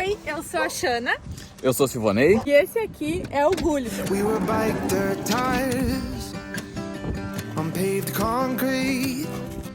Oi, eu sou a Xana. Eu sou o Silvonei. E esse aqui é o Gulliver. We were bike dirt tires on paved concrete.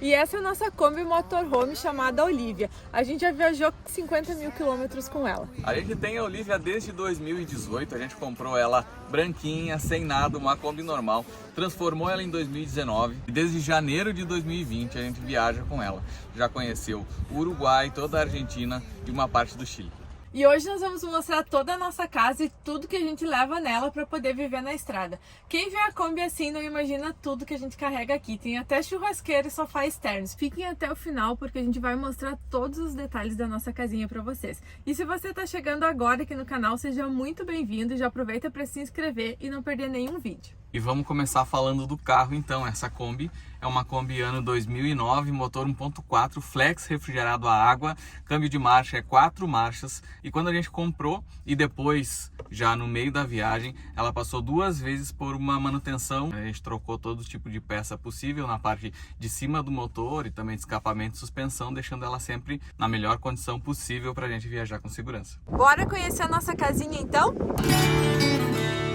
E essa é a nossa Kombi motorhome chamada Olivia. A gente já viajou 50 mil quilômetros com ela. A gente tem a Olivia desde 2018, a gente comprou ela branquinha, sem nada, uma Kombi normal. Transformou ela em 2019 e desde janeiro de 2020 a gente viaja com ela. Já conheceu o Uruguai, toda a Argentina e uma parte do Chile. E hoje nós vamos mostrar toda a nossa casa e tudo que a gente leva nela para poder viver na estrada. Quem vê a Kombi assim não imagina tudo que a gente carrega aqui. Tem até churrasqueira e sofá externos. Fiquem até o final porque a gente vai mostrar todos os detalhes da nossa casinha para vocês. E se você está chegando agora aqui no canal, seja muito bem-vindo e já aproveita para se inscrever e não perder nenhum vídeo. E vamos começar falando do carro então. Essa Kombi é uma Kombi ano 2009, motor 1.4, flex refrigerado a água, câmbio de marcha é 4 marchas. E quando a gente comprou e depois, já no meio da viagem, ela passou 2 vezes por uma manutenção. A gente trocou todo tipo de peça possível na parte de cima do motor e também de escapamento e suspensão, deixando ela sempre na melhor condição possível para a gente viajar com segurança. Bora conhecer a nossa casinha então?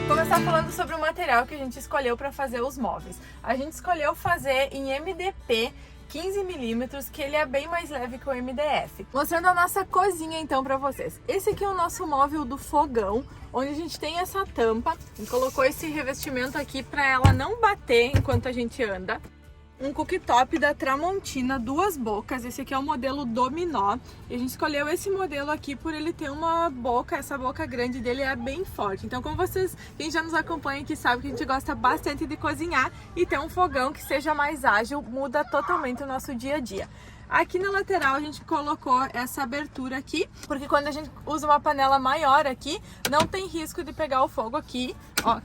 Começar falando sobre o material que a gente escolheu para fazer os móveis. A gente escolheu fazer em MDP 15mm, que ele é bem mais leve que o MDF. Mostrando a nossa cozinha então para vocês. Esse aqui é o nosso móvel do fogão, onde a gente tem essa tampa. A gente colocou esse revestimento aqui para ela não bater enquanto a gente anda. Um cooktop da Tramontina, 2 bocas. Esse aqui é o modelo Dominó. E a gente escolheu esse modelo aqui por ele ter uma boca, essa boca grande dele é bem forte. Então, como vocês, quem já nos acompanha aqui sabe que a gente gosta bastante de cozinhar e ter um fogão que seja mais ágil muda totalmente o nosso dia a dia. Aqui na lateral a gente colocou essa abertura aqui, porque quando a gente usa uma panela maior aqui, não tem risco de pegar o fogo aqui, ó,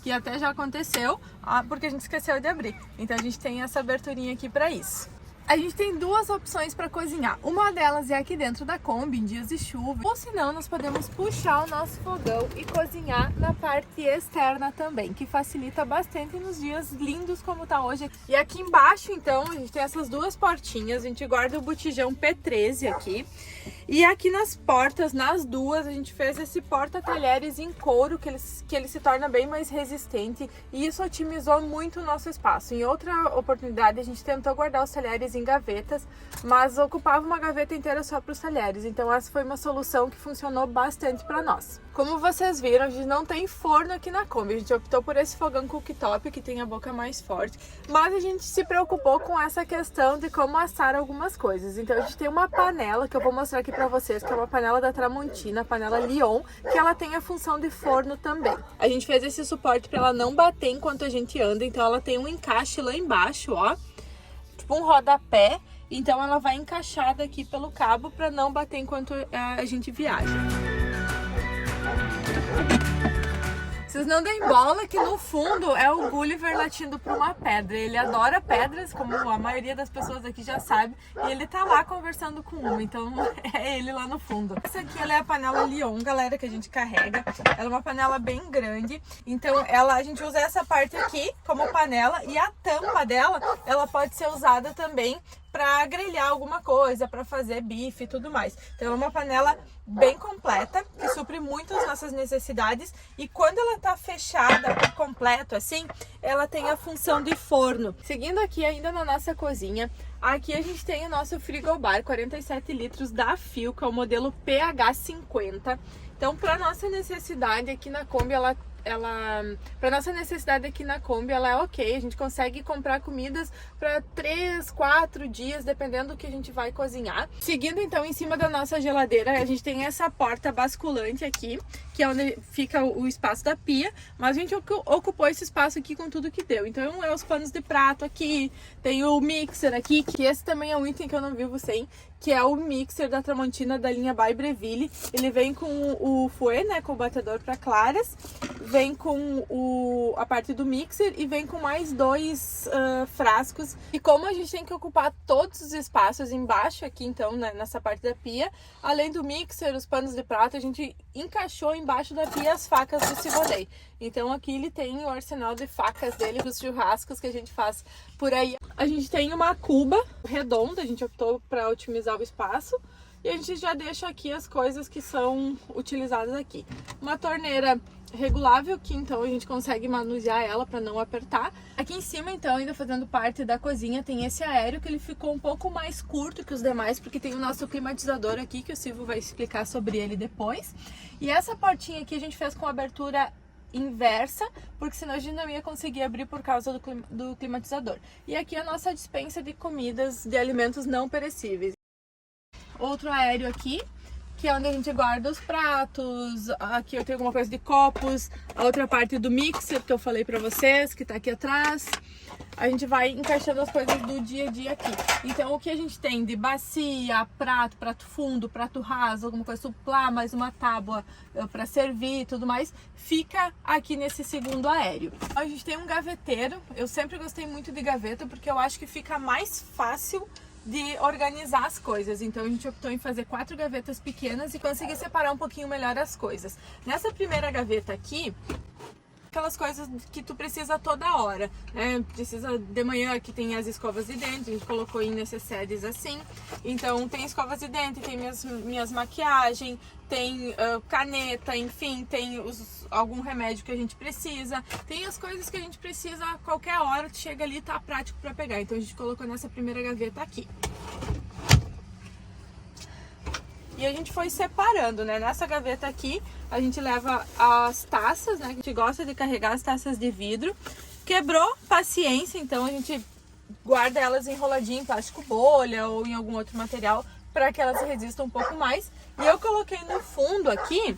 que até já aconteceu, porque a gente esqueceu de abrir. Então a gente tem essa aberturinha aqui para isso. A gente tem 2 opções para cozinhar. Uma delas é aqui dentro da Kombi, em dias de chuva. Ou senão, nós podemos puxar o nosso fogão e cozinhar na parte externa também, que facilita bastante nos dias lindos como tá hoje. E aqui embaixo, então, a gente tem essas 2 portinhas. A gente guarda o botijão P13 aqui. E aqui nas portas, nas 2, a gente fez esse porta-talheres em couro, que ele se torna bem mais resistente. E isso otimizou muito o nosso espaço. Em outra oportunidade, a gente tentou guardar os talheres em gavetas, mas ocupava uma gaveta inteira só para os talheres. Então essa foi uma solução que funcionou bastante para nós. Como vocês viram, a gente não tem forno aqui na Kombi. A gente optou por esse fogão cooktop, que tem a boca mais forte. Mas a gente se preocupou com essa questão de como assar algumas coisas. Então a gente tem uma panela, que eu vou mostrar aqui para vocês, que é uma panela da Tramontina, a panela Lion, que ela tem a função de forno também. A gente fez esse suporte para ela não bater enquanto a gente anda. Então ela tem um encaixe lá embaixo, ó. Tipo um rodapé, então ela vai encaixada aqui pelo cabo para não bater enquanto a gente viaja. Vocês não deem bola que no fundo é o Gulliver latindo para uma pedra. Ele adora pedras, como a maioria das pessoas aqui já sabe, e ele tá lá conversando com uma, então é ele lá no fundo. Essa aqui ela é a panela Lion, galera, que a gente carrega. Ela é uma panela bem grande, então a gente usa essa parte aqui como panela e a tampa dela, ela pode ser usada também para grelhar alguma coisa, para fazer bife e tudo mais. Então é uma panela bem completa, que supre muito as nossas necessidades, e quando ela tá fechada por completo assim, ela tem a função de forno. Seguindo aqui ainda na nossa cozinha, aqui a gente tem o nosso frigobar 47 litros da Phil, que é o modelo PH50. Então, para nossa necessidade aqui na Kombi, para nossa necessidade aqui na Kombi, ela é ok. A gente consegue comprar comidas para 3, 4 dias, dependendo do que a gente vai cozinhar. Seguindo então em cima da nossa geladeira, a gente tem essa porta basculante aqui, que é onde fica o espaço da pia, mas a gente ocupou esse espaço aqui com tudo que deu. Então é os panos de prato aqui, tem o mixer aqui, que esse também é um item que eu não vivo sem, que é o mixer da Tramontina da linha By Breville. Ele vem com o fouet, né, com o batedor para claras, vem com a parte do mixer e vem com mais 2 frascos. E como a gente tem que ocupar todos os espaços embaixo aqui, então, né, nessa parte da pia, além do mixer, os panos de prato, a gente encaixou embaixo da pia as facas do Silvonei. Então aqui ele tem o arsenal de facas dele, dos churrascos que a gente faz por aí. A gente tem uma cuba redonda, a gente optou para otimizar o espaço. E a gente já deixa aqui as coisas que são utilizadas aqui. Uma torneira regulável, que então a gente consegue manusear ela para não apertar. Aqui em cima, então, ainda fazendo parte da cozinha, tem esse aéreo que ele ficou um pouco mais curto que os demais, porque tem o nosso climatizador aqui, que o Silvio vai explicar sobre ele depois. E essa portinha aqui a gente fez com abertura inversa, porque senão a gente não ia conseguir abrir por causa do climatizador. E aqui a nossa despensa de comidas, de alimentos não perecíveis. Outro aéreo aqui, que é onde a gente guarda os pratos. Aqui eu tenho alguma coisa de copos, a outra parte do mixer que eu falei pra vocês, que tá aqui atrás. A gente vai encaixando as coisas do dia a dia aqui. Então o que a gente tem de bacia, prato fundo, prato raso, alguma coisa suplar, mais uma tábua pra servir e tudo mais, fica aqui nesse segundo aéreo. A gente tem um gaveteiro. Eu sempre gostei muito de gaveta porque eu acho que fica mais fácil de organizar as coisas. Então a gente optou em fazer 4 gavetas pequenas e conseguir separar um pouquinho melhor as coisas. Nessa primeira gaveta aqui, aquelas coisas que tu precisa toda hora, né? Precisa de manhã, que tem as escovas de dente, a gente colocou em necessários assim. Então tem escovas de dente, tem minhas maquiagens, tem caneta, enfim, tem algum remédio que a gente precisa. Tem as coisas que a gente precisa a qualquer hora, tu chega ali e tá prático para pegar. Então a gente colocou nessa primeira gaveta aqui. E a gente foi separando, né? Nessa gaveta aqui, a gente leva as taças, né? A gente gosta de carregar as taças de vidro. Quebrou, paciência, então a gente guarda elas enroladinhas em plástico bolha ou em algum outro material para que elas resistam um pouco mais. E eu coloquei no fundo aqui,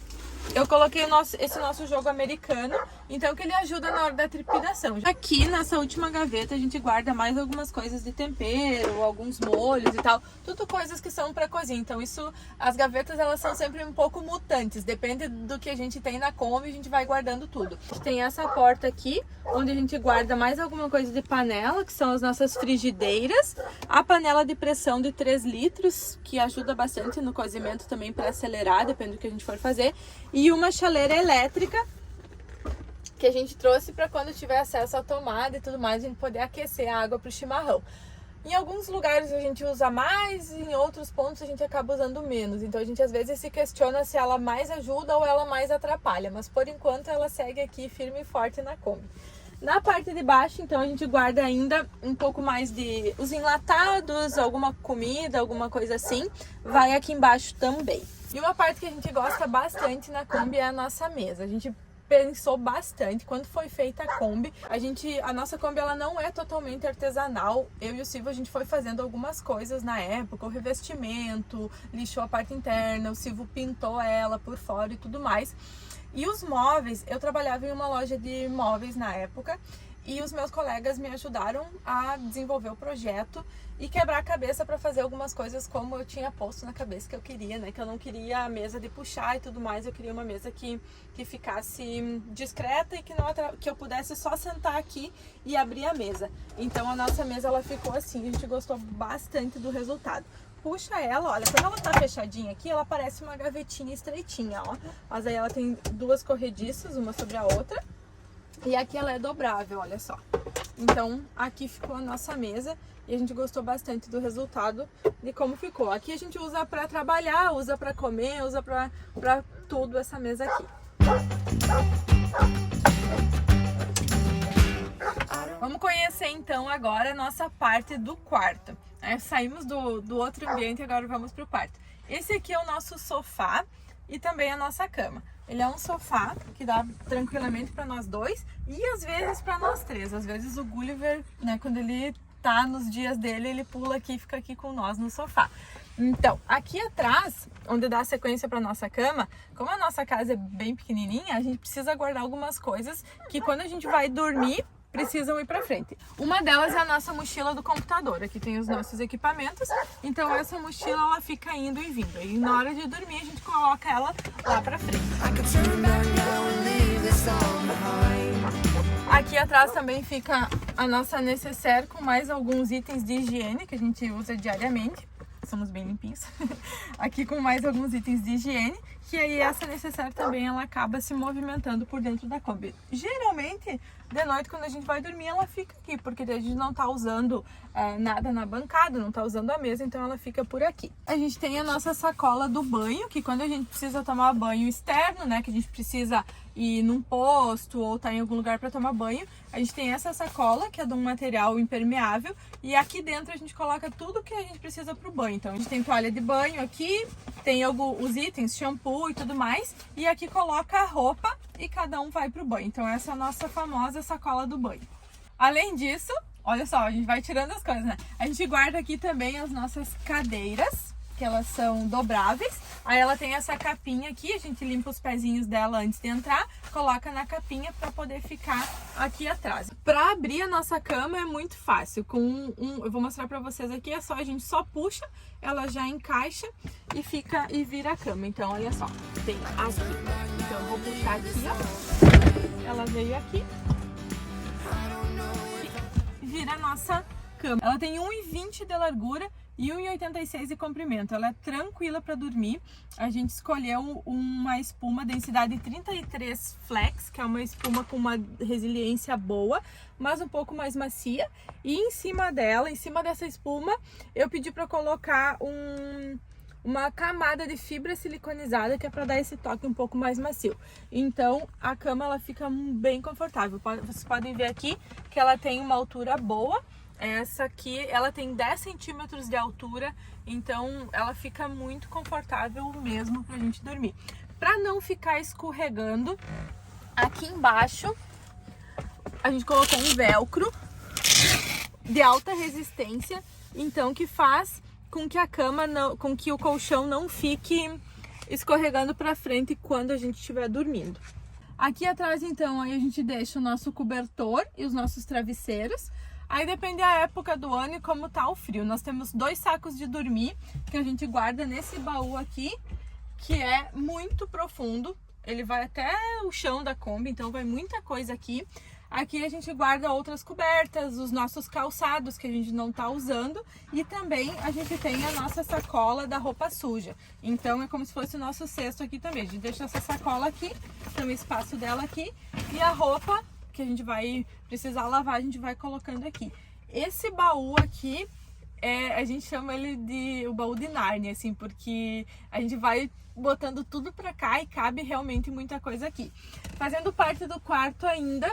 eu coloquei esse nosso jogo americano, então que ele ajuda na hora da trepidação. Aqui nessa última gaveta a gente guarda mais algumas coisas de tempero, alguns molhos e tal, tudo coisas que são para cozinha. Então isso, as gavetas elas são sempre um pouco mutantes, depende do que a gente tem na Kombi, a gente vai guardando tudo. Tem essa porta aqui, onde a gente guarda mais alguma coisa de panela, que são as nossas frigideiras, a panela de pressão de 3 litros, que ajuda bastante no cozimento também para acelerar, depende do que a gente for fazer. E uma chaleira elétrica que a gente trouxe para quando tiver acesso à tomada e tudo mais, a gente poder aquecer a água para o chimarrão. Em alguns lugares a gente usa mais, em outros pontos a gente acaba usando menos. Então a gente às vezes se questiona se ela mais ajuda ou ela mais atrapalha. Mas por enquanto ela segue aqui firme e forte na Kombi. Na parte de baixo, então, a gente guarda ainda um pouco mais de os enlatados, alguma comida, alguma coisa assim, vai aqui embaixo também. E uma parte que a gente gosta bastante na Kombi é a nossa mesa. A gente pensou bastante quando foi feita a Kombi. A nossa Kombi ela não é totalmente artesanal. Eu e o Silvio a gente foi fazendo algumas coisas na época, o revestimento, lixou a parte interna, o Silvio pintou ela por fora e tudo mais. E os móveis, eu trabalhava em uma loja de móveis na época e os meus colegas me ajudaram a desenvolver o projeto e quebrar a cabeça para fazer algumas coisas como eu tinha posto na cabeça que eu queria, né? Que eu não queria a mesa de puxar e tudo mais, eu queria uma mesa que ficasse discreta e que eu pudesse só sentar aqui e abrir a mesa. Então a nossa mesa ela ficou assim, a gente gostou bastante do resultado. Puxa ela, olha, quando ela tá fechadinha aqui, ela parece uma gavetinha estreitinha, ó. Mas aí ela tem 2 corrediças, uma sobre a outra. E aqui ela é dobrável, olha só. Então, aqui ficou a nossa mesa e a gente gostou bastante do resultado de como ficou. Aqui a gente usa pra trabalhar, usa pra comer, usa pra tudo essa mesa aqui. Vamos conhecer então agora a nossa parte do quarto. Saímos do outro ambiente e agora vamos para o quarto. Esse aqui é o nosso sofá e também a nossa cama. Ele é um sofá que dá tranquilamente para nós dois e às vezes para nós 3. Às vezes o Gulliver, né, quando ele tá nos dias dele, ele pula aqui e fica aqui com nós no sofá. Então, aqui atrás, onde dá sequência para nossa cama, como a nossa casa é bem pequenininha, a gente precisa guardar algumas coisas que quando a gente vai dormir, precisam ir para frente. Uma delas é a nossa mochila do computador. Aqui tem os nossos equipamentos. Então essa mochila ela fica indo e vindo. E na hora de dormir a gente coloca ela lá para frente. Aqui atrás também fica a nossa necessaire com mais alguns itens de higiene que a gente usa diariamente. Somos bem limpinhos. Aqui com mais alguns itens de higiene, que aí essa necessaire também ela acaba se movimentando por dentro da Kombi. Geralmente, de noite, quando a gente vai dormir, ela fica aqui, porque a gente não tá usando nada na bancada, não tá usando a mesa, então ela fica por aqui. A gente tem a nossa sacola do banho, que quando a gente precisa tomar banho externo, né, que a gente precisa ir num posto ou tá em algum lugar para tomar banho, a gente tem essa sacola, que é de um material impermeável, e aqui dentro a gente coloca tudo que a gente precisa pro banho. Então a gente tem toalha de banho aqui, tem os itens, shampoo e tudo mais, e aqui coloca a roupa e cada um vai pro banho. Então essa é a nossa famosa sacola do banho. Além disso, olha só, a gente vai tirando as coisas, né? A gente guarda aqui também as nossas cadeiras, que elas são dobráveis. Aí ela tem essa capinha aqui, a gente limpa os pezinhos dela antes de entrar, coloca na capinha para poder ficar aqui atrás. Para abrir a nossa cama é muito fácil. Eu vou mostrar para vocês aqui, é só a gente só puxa, ela já encaixa e vira a cama. Então olha só, tem aqui. Então eu vou puxar aqui, ó. Ela veio aqui. E vira a nossa cama. Ela tem 1,20 de largura e 1,86 de comprimento. Ela é tranquila para dormir. A gente escolheu uma espuma densidade 33 Flex, que é uma espuma com uma resiliência boa, mas um pouco mais macia. E em cima dessa espuma, eu pedi para colocar uma camada de fibra siliconizada, que é para dar esse toque um pouco mais macio. Então a cama ela fica bem confortável. Vocês podem ver aqui que ela tem uma altura boa. Essa aqui, ela tem 10 centímetros de altura, então ela fica muito confortável mesmo pra gente dormir. Pra não ficar escorregando, aqui embaixo a gente colocou um velcro de alta resistência, então que faz com que a cama com que o colchão não fique escorregando pra frente quando a gente estiver dormindo. Aqui atrás, então, aí a gente deixa o nosso cobertor e os nossos travesseiros. Aí depende da época do ano e como tá o frio. Nós temos 2 sacos de dormir que a gente guarda nesse baú aqui, que é muito profundo. Ele vai até o chão da Kombi, então vai muita coisa aqui. Aqui a gente guarda outras cobertas, os nossos calçados que a gente não tá usando. E também a gente tem a nossa sacola da roupa suja. Então é como se fosse o nosso cesto aqui também. A gente deixa essa sacola aqui, tem o espaço dela aqui. E a roupa que a gente vai precisar lavar, a gente vai colocando aqui. Esse baú aqui, a gente chama ele de o baú de Nárnia, assim, porque a gente vai botando tudo pra cá e cabe realmente muita coisa aqui. Fazendo parte do quarto ainda,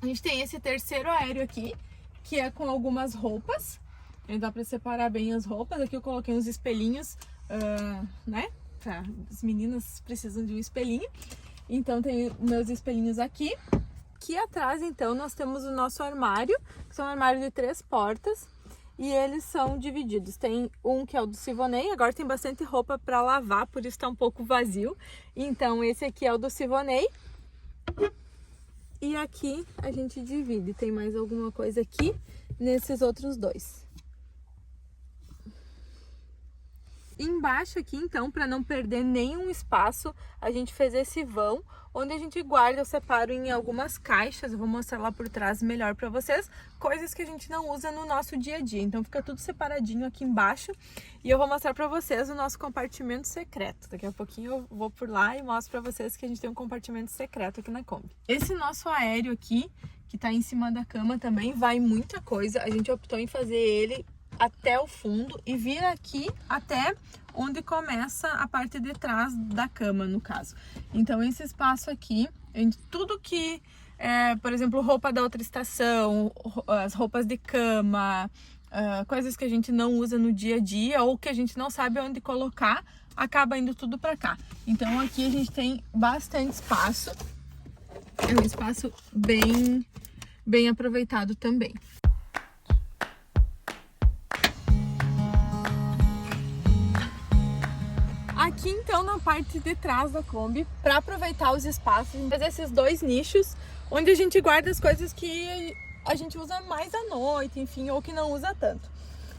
a gente tem esse terceiro aéreo aqui, que é com algumas roupas. Dá pra separar bem as roupas. Aqui eu coloquei uns espelhinhos, né? As meninas precisam de um espelhinho. Então tem meus espelhinhos aqui. Aqui atrás, então, nós temos o nosso armário, que são um armário de 3 portas, e eles são divididos. Tem um que é o do Sivonei, agora tem bastante roupa para lavar, por isso está um pouco vazio. Então, esse aqui é o do Sivonei. E aqui a gente divide, tem mais alguma coisa aqui nesses outros 2. Embaixo aqui, então, para não perder nenhum espaço, a gente fez esse vão, onde a gente guarda, eu separo em algumas caixas, eu vou mostrar lá por trás melhor para vocês, coisas que a gente não usa no nosso dia a dia. Então fica tudo separadinho aqui embaixo e eu vou mostrar para vocês o nosso compartimento secreto. Daqui a pouquinho eu vou por lá e mostro para vocês que a gente tem um compartimento secreto aqui na Kombi. Esse nosso aéreo aqui, que tá em cima da cama também, vai muita coisa. A gente optou em fazer ele até o fundo e vir aqui até onde começa a parte de trás da cama, no caso. Então esse espaço aqui, tudo que por exemplo, roupa da outra estação, as roupas de cama, coisas que a gente não usa no dia a dia ou que a gente não sabe onde colocar, acaba indo tudo para cá. Então aqui a gente tem bastante espaço, é um espaço bem aproveitado também. Aqui então na parte de trás da Kombi, para aproveitar os espaços, a gente fez esses 2 nichos, onde a gente guarda as coisas que a gente usa mais à noite, enfim, ou que não usa tanto.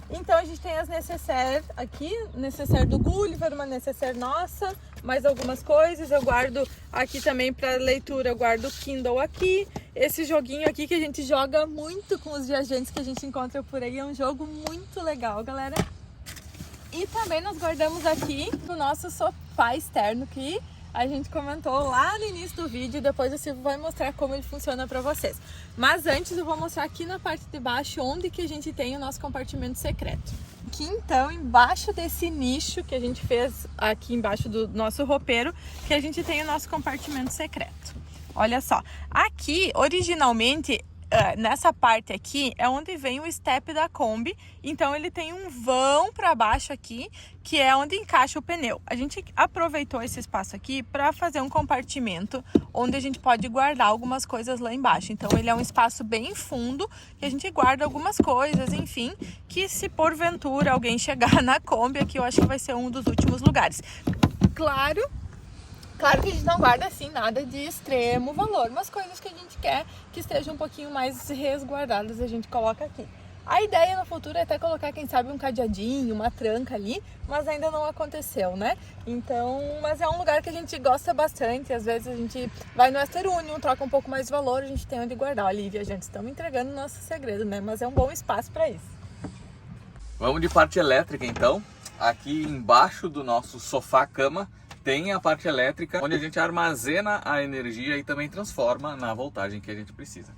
Então a gente tem as necessaire aqui, necessaire do Gulliver, uma necessaire nossa, mais algumas coisas. Eu guardo aqui também para leitura, eu guardo o Kindle aqui. Esse joguinho aqui que a gente joga muito com os viajantes que a gente encontra por aí, é um jogo muito legal, galera. E também nós guardamos aqui no nosso sofá externo que a gente comentou lá no início do vídeo, depois o Silvio vai mostrar como ele funciona para vocês. Mas antes eu vou mostrar aqui na parte de baixo onde que a gente tem o nosso compartimento secreto. Aqui então, embaixo desse nicho que a gente fez aqui embaixo do nosso roupeiro, que a gente tem o nosso compartimento secreto. Olha só, aqui originalmente nessa parte aqui é onde vem o step da Kombi, então ele tem um vão para baixo aqui, que é onde encaixa o pneu. A gente aproveitou esse espaço aqui para fazer um compartimento onde a gente pode guardar algumas coisas lá embaixo. Então ele é um espaço bem fundo que a gente guarda algumas coisas, enfim, que se porventura alguém chegar na Kombi aqui, eu acho que vai ser um dos últimos lugares. Claro que a gente não guarda assim nada de extremo valor, mas coisas que a gente quer que estejam um pouquinho mais resguardadas a gente coloca aqui. A ideia no futuro é até colocar, quem sabe, um cadeadinho, uma tranca ali, mas ainda não aconteceu, né? Então, mas é um lugar que a gente gosta bastante, às vezes a gente vai no Ester Union, troca um pouco mais de valor, a gente tem onde guardar. Olha, viajantes, estamos entregando o nosso segredo, né? Mas é um bom espaço para isso. Vamos de parte elétrica então. Aqui embaixo do nosso sofá-cama tem a parte elétrica, onde a gente armazena a energia e também transforma na voltagem que a gente precisa.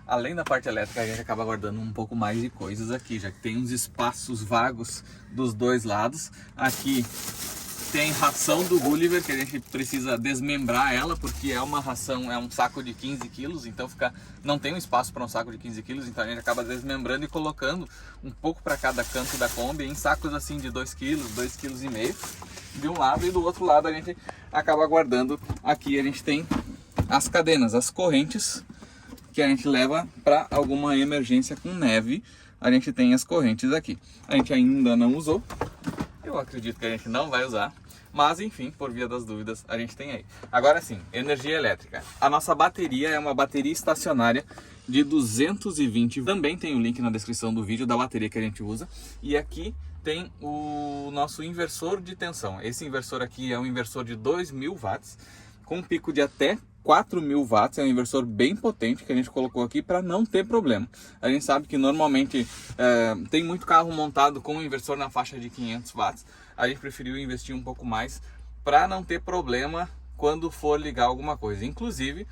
Além da parte elétrica, a gente acaba guardando um pouco mais de coisas aqui, já que tem uns espaços vagos dos dois lados. Aqui tem ração do Gulliver, que a gente precisa desmembrar ela, porque é uma ração, é um saco de 15 quilos, então não tem um espaço para um saco de 15 quilos, então a gente acaba desmembrando e colocando um pouco para cada canto da Kombi, em sacos assim de 2 quilos, 2,5 quilos de um lado, e do outro lado a gente acaba guardando. Aqui a gente tem as cadenas, as correntes, que a gente leva para alguma emergência com neve. A gente tem as correntes aqui. A gente ainda não usou, eu acredito que a gente não vai usar, mas enfim, por via das dúvidas, a gente tem aí. Agora sim, energia elétrica. A nossa bateria é uma bateria estacionária de 220. Também tem o link na descrição do vídeo da bateria que a gente usa. E aqui tem o nosso inversor de tensão. Esse inversor aqui é um inversor de 2.000 watts, com um pico de até 4.000 watts. É um inversor bem potente que a gente colocou aqui para não ter problema. A gente sabe que normalmente tem muito carro montado com um inversor na faixa de 500 watts. A gente preferiu investir um pouco mais para não ter problema quando for ligar alguma coisa. Inclusive,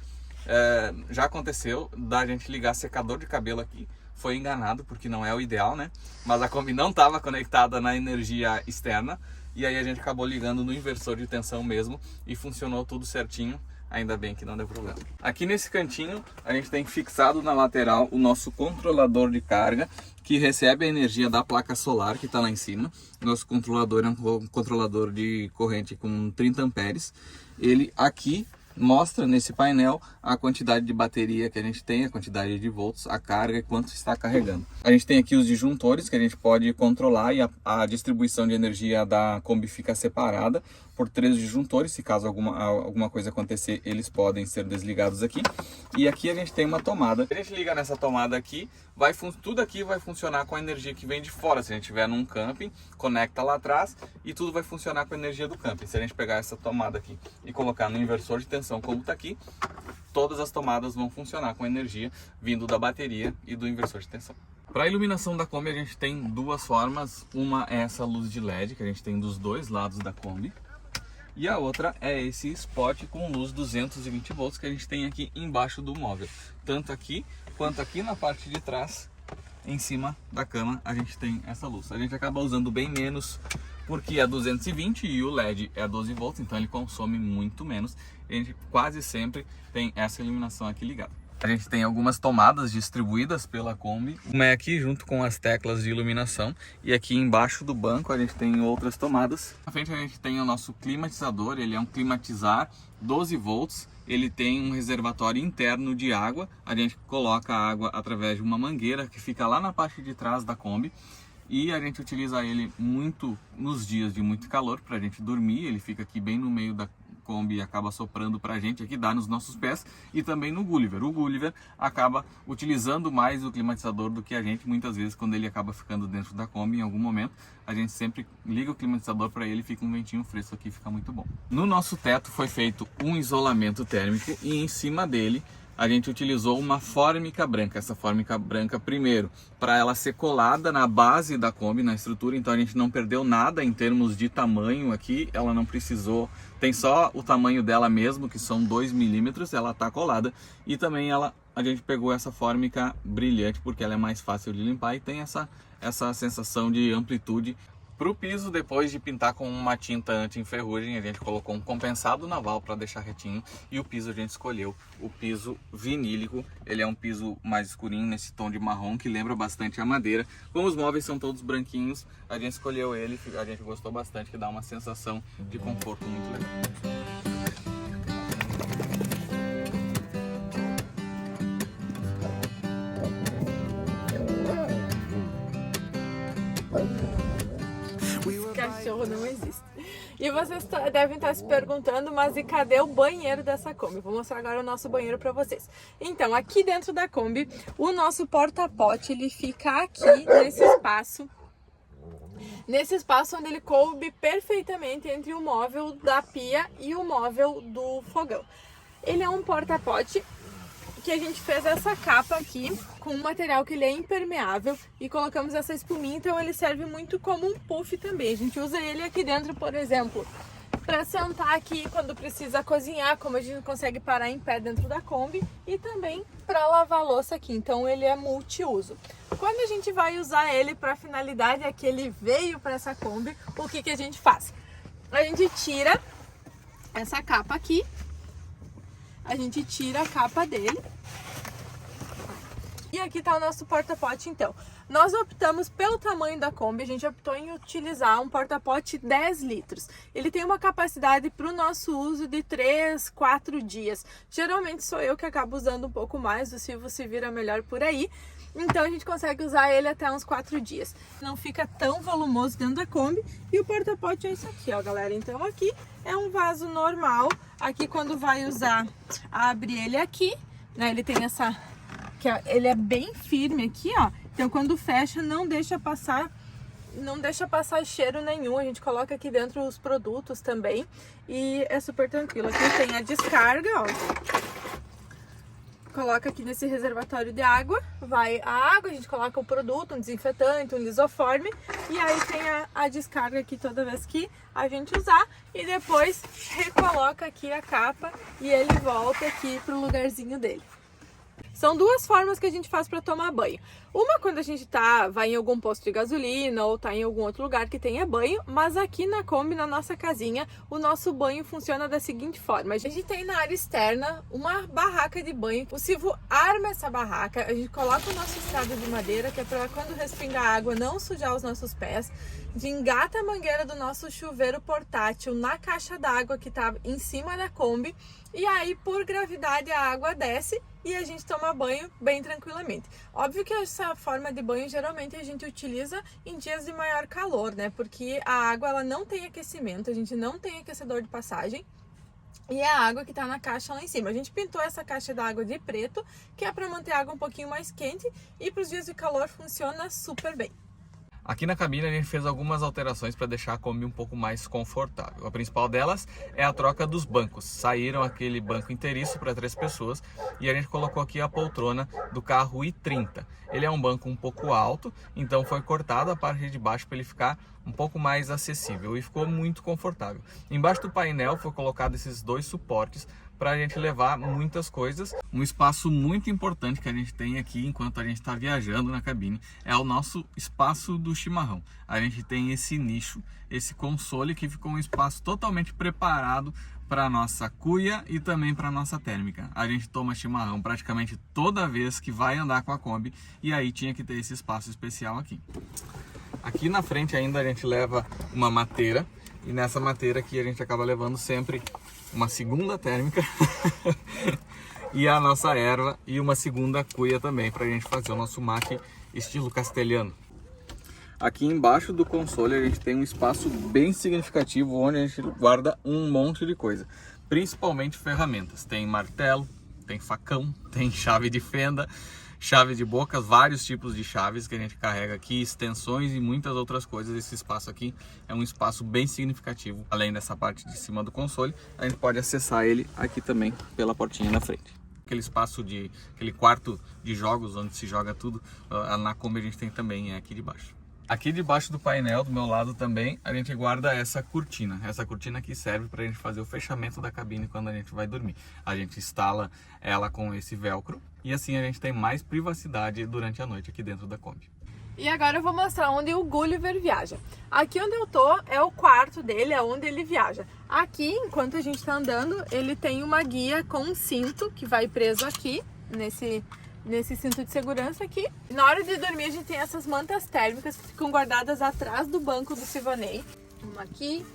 já aconteceu da gente ligar secador de cabelo aqui. Foi enganado, porque não é o ideal, né? Mas a Kombi não estava conectada na energia externa, e aí a gente acabou ligando no inversor de tensão mesmo e funcionou tudo certinho. Ainda bem que não deu problema. Aqui nesse cantinho a gente tem fixado na lateral o nosso controlador de carga, que recebe a energia da placa solar que está lá em cima. Nosso controlador é um controlador de corrente com 30 amperes. Ele aqui mostra nesse painel a quantidade de bateria que a gente tem, a quantidade de volts, a carga e quanto está carregando. A gente tem aqui os disjuntores que a gente pode controlar, e a distribuição de energia da Kombi fica separada por 3 disjuntores. Se caso alguma coisa acontecer, eles podem ser desligados aqui. E aqui a gente tem uma tomada. A gente liga nessa tomada aqui, tudo aqui vai funcionar com a energia que vem de fora. Se a gente estiver num camping, conecta lá atrás e tudo vai funcionar com a energia do camping. Se a gente pegar essa tomada aqui e colocar no inversor de tensão como está aqui, todas as tomadas vão funcionar com energia vindo da bateria e do inversor de tensão. Para a iluminação da Kombi a gente tem duas formas. Uma é essa luz de LED que a gente tem dos dois lados da Kombi. E a outra é esse spot com luz 220 volts que a gente tem aqui embaixo do móvel. Tanto aqui quanto aqui na parte de trás, em cima da cama, a gente tem essa luz. A gente acaba usando bem menos porque é 220 e o LED é 12 volts, então ele consome muito menos. A gente quase sempre tem essa iluminação aqui ligada. A gente tem algumas tomadas distribuídas pela Kombi. Uma é aqui junto com as teclas de iluminação, e aqui embaixo do banco a gente tem outras tomadas. Na frente a gente tem o nosso climatizador, ele é um climatizar 12 volts. Ele tem um reservatório interno de água. A gente coloca a água através de uma mangueira que fica lá na parte de trás da Kombi. E a gente utiliza ele muito nos dias de muito calor para a gente dormir. Ele fica aqui bem no meio da Kombi e acaba soprando para a gente aqui, dá nos nossos pés. E também no Gulliver. O Gulliver acaba utilizando mais o climatizador do que a gente. Muitas vezes, quando ele acaba ficando dentro da Kombi, em algum momento, a gente sempre liga o climatizador para ele, fica um ventinho fresco aqui, fica muito bom. No nosso teto foi feito um isolamento térmico e em cima dele a gente utilizou uma fórmica branca. Essa fórmica branca, primeiro, para ela ser colada na base da Kombi, na estrutura, então a gente não perdeu nada em termos de tamanho aqui, ela não precisou, tem só o tamanho dela mesmo, que são 2 milímetros, ela está colada, e também a gente pegou essa fórmica brilhante, porque ela é mais fácil de limpar e tem essa sensação de amplitude. Para o piso, depois de pintar com uma tinta anti-enferrugem, a gente colocou um compensado naval para deixar retinho, e o piso a gente escolheu o piso vinílico. Ele é um piso mais escurinho, nesse tom de marrom, que lembra bastante a madeira. Como os móveis são todos branquinhos, a gente escolheu ele, a gente gostou bastante, que dá uma sensação de conforto muito legal. Cachorro não existe. E vocês devem estar se perguntando, mas e cadê o banheiro dessa Kombi? Vou mostrar agora o nosso banheiro para vocês. Então, aqui dentro da Kombi, o nosso porta-pote, ele fica aqui nesse espaço onde ele coube perfeitamente entre o móvel da pia e o móvel do fogão. Ele é um porta-pote que a gente fez essa capa aqui com um material que ele é impermeável e colocamos essa espuminha, então ele serve muito como um puff também. A gente usa ele aqui dentro, por exemplo, para sentar aqui quando precisa cozinhar, como a gente consegue parar em pé dentro da Kombi, e também para lavar a louça aqui, então ele é multiuso. Quando a gente vai usar ele para a finalidade que ele veio para essa Kombi, o que a gente faz? A gente tira essa capa aqui, a gente tira a capa dele. E aqui está o nosso porta-pote, então. Nós optamos pelo tamanho da Kombi, a gente optou em utilizar um porta-pote 10 litros. Ele tem uma capacidade para o nosso uso de 3, 4 dias. Geralmente sou eu que acabo usando um pouco mais, o Silvio se vira melhor por aí. Então a gente consegue usar ele até uns 4 dias. Não fica tão volumoso dentro da Kombi. E o porta-pote é isso aqui, ó, galera. Então aqui é um vaso normal. Aqui quando vai usar, abre ele aqui, né? Ele tem essa... ele é bem firme aqui, ó. Então quando fecha não deixa passar cheiro nenhum. A gente coloca aqui dentro os produtos também e é super tranquilo. Aqui tem a descarga, ó. Coloca aqui nesse reservatório de água, vai a água, a gente coloca o produto, um desinfetante, um lisoforme, e aí tem a descarga aqui toda vez que a gente usar, e depois recoloca aqui a capa e ele volta aqui pro lugarzinho dele. São duas formas que a gente faz para tomar banho. Uma quando a gente vai em algum posto de gasolina ou tá em algum outro lugar que tenha banho, mas aqui na Kombi, na nossa casinha, o nosso banho funciona da seguinte forma. A gente tem na área externa uma barraca de banho. O Silvio arma essa barraca, a gente coloca o nosso estrado de madeira, que é para quando respingar a água não sujar os nossos pés. A gente engata a mangueira do nosso chuveiro portátil na caixa d'água que tá em cima da Kombi, e aí por gravidade a água desce e a gente toma banho bem tranquilamente. Óbvio que essa forma de banho geralmente a gente utiliza em dias de maior calor, né? Porque a água ela não tem aquecimento, a gente não tem aquecedor de passagem. E é a água que tá na caixa lá em cima. A gente pintou essa caixa d'água de preto, que é para manter a água um pouquinho mais quente, e para os dias de calor funciona super bem. Aqui na cabine a gente fez algumas alterações para deixar a Kombi um pouco mais confortável. A principal delas é a troca dos bancos. Saíram aquele banco inteiriço para 3 pessoas e a gente colocou aqui a poltrona do carro i30. Ele é um banco um pouco alto, então foi cortada a parte de baixo para ele ficar um pouco mais acessível e ficou muito confortável. Embaixo do painel foi colocado esses 2 suportes para a gente levar muitas coisas. Um espaço muito importante que a gente tem aqui enquanto a gente está viajando na cabine é o nosso espaço do chimarrão. A gente tem esse nicho, esse console que ficou um espaço totalmente preparado para a nossa cuia e também para a nossa térmica. A gente toma chimarrão praticamente toda vez que vai andar com a Kombi e aí tinha que ter esse espaço especial aqui. Aqui na frente ainda a gente leva uma mateira e nessa mateira aqui a gente acaba levando sempre uma segunda térmica e a nossa erva e uma segunda cuia também para a gente fazer o nosso mate estilo castelhano. Aqui embaixo do console a gente tem um espaço bem significativo onde a gente guarda um monte de coisa, principalmente ferramentas. Tem martelo, tem facão, tem chave de fenda, chave de bocas, vários tipos de chaves que a gente carrega aqui, extensões e muitas outras coisas. Esse espaço aqui é um espaço bem significativo. Além dessa parte de cima do console, a gente pode acessar ele aqui também pela portinha na frente. Aquele espaço aquele quarto de jogos onde se joga tudo, na Kombi a gente tem também aqui debaixo. Aqui debaixo do painel, do meu lado também, a gente guarda essa cortina. Essa cortina aqui serve para a gente fazer o fechamento da cabine quando a gente vai dormir. A gente instala ela com esse velcro e assim a gente tem mais privacidade durante a noite aqui dentro da Kombi. E agora eu vou mostrar onde o Gulliver viaja. Aqui onde eu tô é o quarto dele, é onde ele viaja. Aqui, enquanto a gente tá andando, ele tem uma guia com um cinto que vai preso aqui, nesse cinto de segurança aqui. Na hora de dormir a gente tem essas mantas térmicas que ficam guardadas atrás do banco do Sivonei. Uma aqui.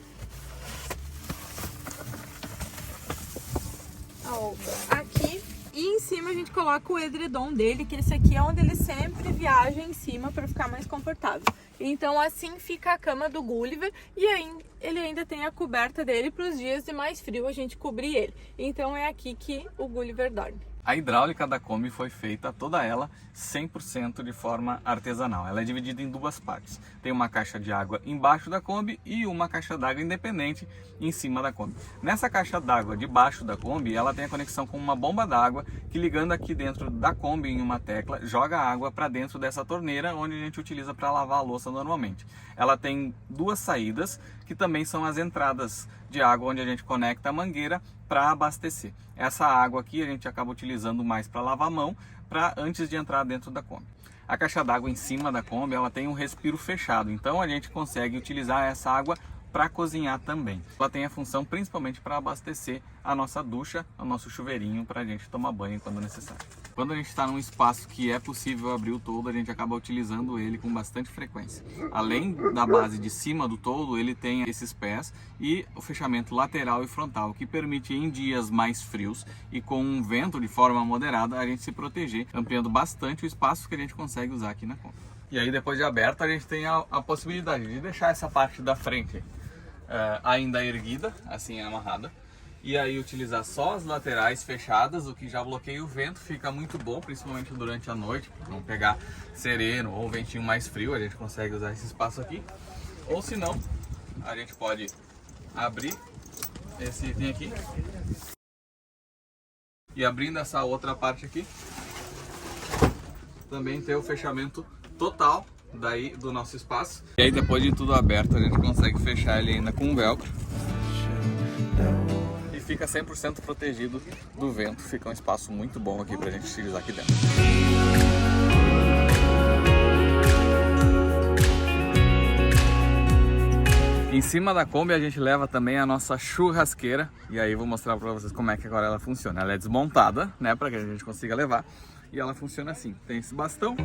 A outra aqui. E em cima a gente coloca o edredom dele, que esse aqui é onde ele sempre viaja em cima para ficar mais confortável. Então assim fica a cama do Gulliver e aí ele ainda tem a coberta dele para os dias de mais frio a gente cobrir ele. Então é aqui que o Gulliver dorme. A hidráulica da Kombi foi feita toda ela 100% de forma artesanal. Ela é dividida em duas partes. Tem uma caixa de água embaixo da Kombi e uma caixa d'água independente em cima da Kombi. Nessa caixa d'água debaixo da Kombi, ela tem a conexão com uma bomba d'água que, ligando aqui dentro da Kombi em uma tecla, joga a água para dentro dessa torneira onde a gente utiliza para lavar a louça normalmente. Ela tem duas saídas que também são as entradas de água onde a gente conecta a mangueira para abastecer. Essa água aqui a gente acaba utilizando mais para lavar a mão, antes de entrar dentro da Kombi. A caixa d'água em cima da Kombi, ela tem um respiro fechado, então a gente consegue utilizar essa água para cozinhar também. Ela tem a função principalmente para abastecer a nossa ducha, o nosso chuveirinho para a gente tomar banho quando necessário. Quando a gente está num espaço que é possível abrir o toldo, a gente acaba utilizando ele com bastante frequência. Além da base de cima do toldo, ele tem esses pés e o fechamento lateral e frontal, que permite em dias mais frios e com um vento de forma moderada a gente se proteger, ampliando bastante o espaço que a gente consegue usar aqui na Kombi. E aí depois de aberto a gente tem a possibilidade de deixar essa parte da frente ainda erguida, assim amarrada, e aí utilizar só as laterais fechadas, o que já bloqueia o vento, fica muito bom, principalmente durante a noite, para não pegar sereno ou ventinho mais frio, a gente consegue usar esse espaço aqui. Ou se não, a gente pode abrir esse item aqui e abrindo essa outra parte aqui, também ter o fechamento total daí do nosso espaço. E aí depois de tudo aberto a gente consegue fechar ele ainda com um velcro e fica 100% protegido do vento. Fica um espaço muito bom aqui pra gente utilizar aqui dentro. Em cima da Kombi a gente leva também a nossa churrasqueira e aí vou mostrar pra vocês como é que agora ela funciona. Ela é desmontada, né, para que a gente consiga levar, e ela funciona assim. Tem esse bastão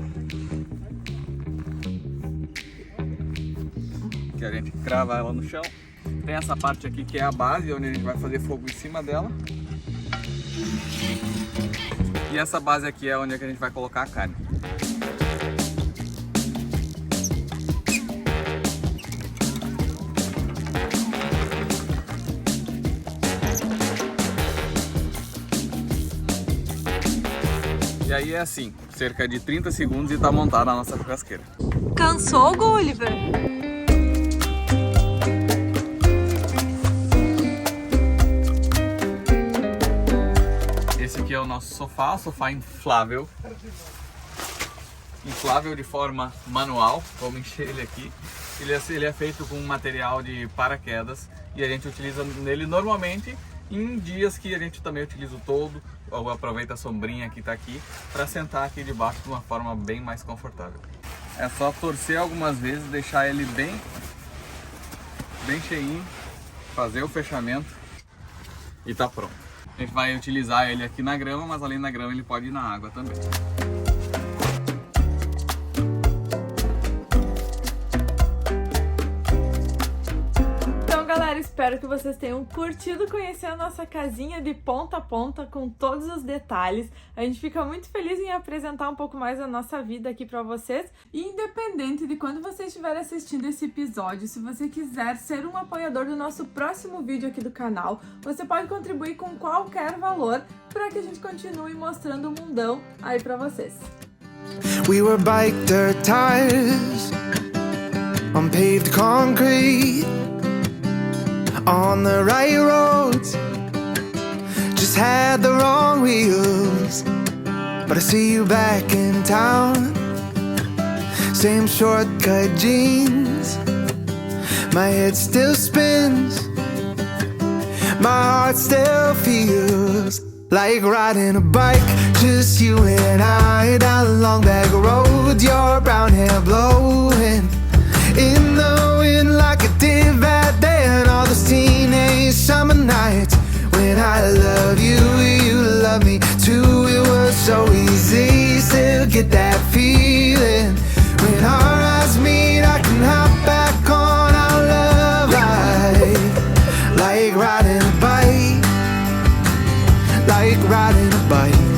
que a gente crava ela no chão. Tem essa parte aqui que é a base, onde a gente vai fazer fogo em cima dela. E essa base aqui é onde a gente vai colocar a carne. E aí é assim, cerca de 30 segundos e tá montada a nossa churrasqueira. Cansou, Gulliver? Esse aqui é o nosso sofá inflável. Inflável de forma manual, vamos encher ele aqui. Ele é feito com um material de paraquedas e a gente utiliza nele normalmente em dias que a gente também utiliza o toldo, ou aproveita a sombrinha que está aqui para sentar aqui debaixo de uma forma bem mais confortável. É só torcer algumas vezes, deixar ele bem cheinho, fazer o fechamento e tá pronto. A gente vai utilizar ele aqui na grama, mas além da grama ele pode ir na água também. Espero que vocês tenham curtido conhecer a nossa casinha de ponta a ponta com todos os detalhes. A gente fica muito feliz em apresentar um pouco mais a nossa vida aqui para vocês. E independente de quando você estiver assistindo esse episódio, se você quiser ser um apoiador do nosso próximo vídeo aqui do canal, você pode contribuir com qualquer valor para que a gente continue mostrando o mundão aí para vocês. We were bike dirt tires on paved concrete, on the right roads, just just had the wrong wheels. But I see you back in town. Same shortcut jeans. My head still spins. My heart still feels like riding a bike. Just you and I down a long back road. Your brown hair blowing in the wind like it did back then. All those teenage summer nights when I love you, you love me too. It was so easy, still get that feeling. When our eyes meet, I can hop back on our love like riding a bike, like riding a bike.